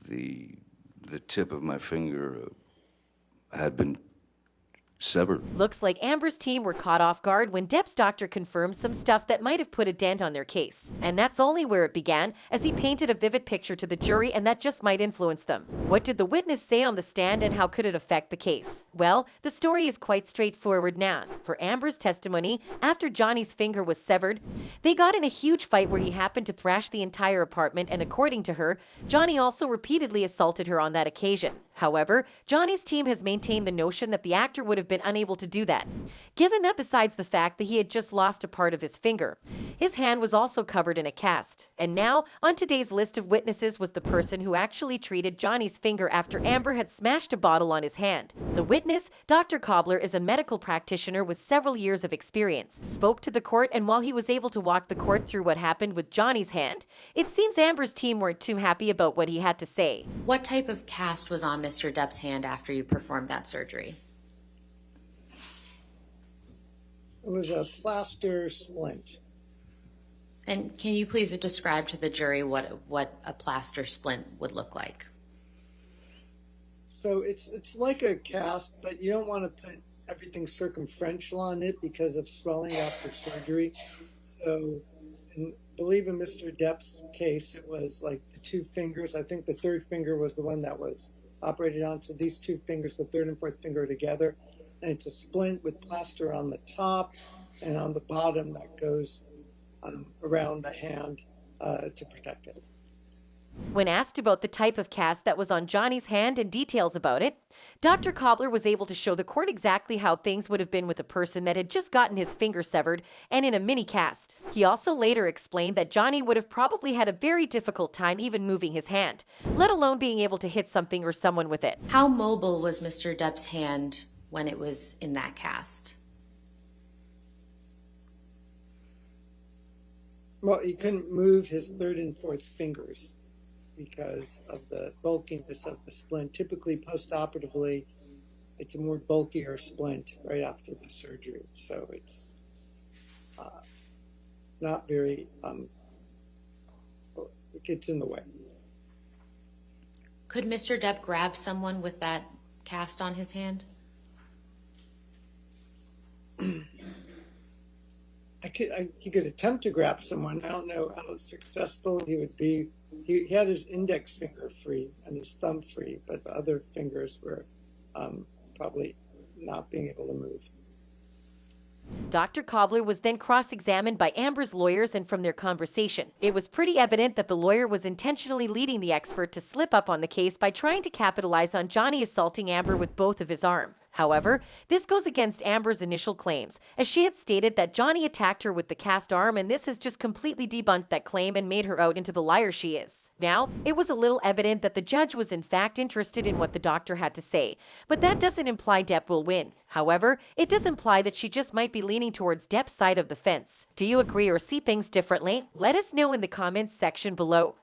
the tip of my finger had been severed. Looks like Amber's team were caught off guard when Depp's doctor confirmed some stuff that might have put a dent on their case. And that's only where it began, as he painted a vivid picture to the jury, and that just might influence them. What did the witness say on the stand, and how could it affect the case? Well, the story is quite straightforward now. For Amber's testimony, after Johnny's finger was severed, they got in a huge fight where he happened to thrash the entire apartment, and according to her, Johnny also repeatedly assaulted her on that occasion. However, Johnny's team has maintained the notion that the actor would have been unable to do that, given that besides the fact that he had just lost a part of his finger, his hand was also covered in a cast. And now, on today's list of witnesses was the person who actually treated Johnny's finger after Amber had smashed a bottle on his hand. The witness, Dr. Cobbler, is a medical practitioner with several years of experience, spoke to the court, and while he was able to walk the court through what happened with Johnny's hand, it seems Amber's team weren't too happy about what he had to say. What type of cast was on Mr. Depp's hand after you performed that surgery? It was a plaster splint. And can you please describe to the jury what a plaster splint would look like? So it's like a cast, but you don't want to put everything circumferential on it because of swelling after surgery. So I believe in Mr. Depp's case, it was like the two fingers. I think the third finger was the one that was operated on. So these two fingers, the third and fourth finger, are together. And it's a splint with plaster on the top and on the bottom that goes around the hand to protect it. When asked about the type of cast that was on Johnny's hand and details about it, Dr. Cobbler was able to show the court exactly how things would have been with a person that had just gotten his finger severed and in a mini cast. He also later explained that Johnny would have probably had a very difficult time even moving his hand, let alone being able to hit something or someone with it. How mobile was Mr. Depp's hand when it was in that cast? Well, he couldn't move his third and fourth fingers because of the bulkiness of the splint. Typically, post-operatively, it's a more bulkier splint right after the surgery. So it's not very, it gets in the way. Could Mr. Depp grab someone with that cast on his hand? He could attempt to grab someone. I don't know how successful he would be. He had his index finger free and his thumb free, but the other fingers were probably not being able to move. Dr. Cobbler was then cross-examined by Amber's lawyers, and from their conversation, it was pretty evident that the lawyer was intentionally leading the expert to slip up on the case by trying to capitalize on Johnny assaulting Amber with both of his arms. However, this goes against Amber's initial claims, as she had stated that Johnny attacked her with the cast arm, and this has just completely debunked that claim and made her out into the liar she is. Now, it was a little evident that the judge was in fact interested in what the doctor had to say, but that doesn't imply Depp will win. However, it does imply that she just might be leaning towards Depp's side of the fence. Do you agree or see things differently? Let us know in the comments section below.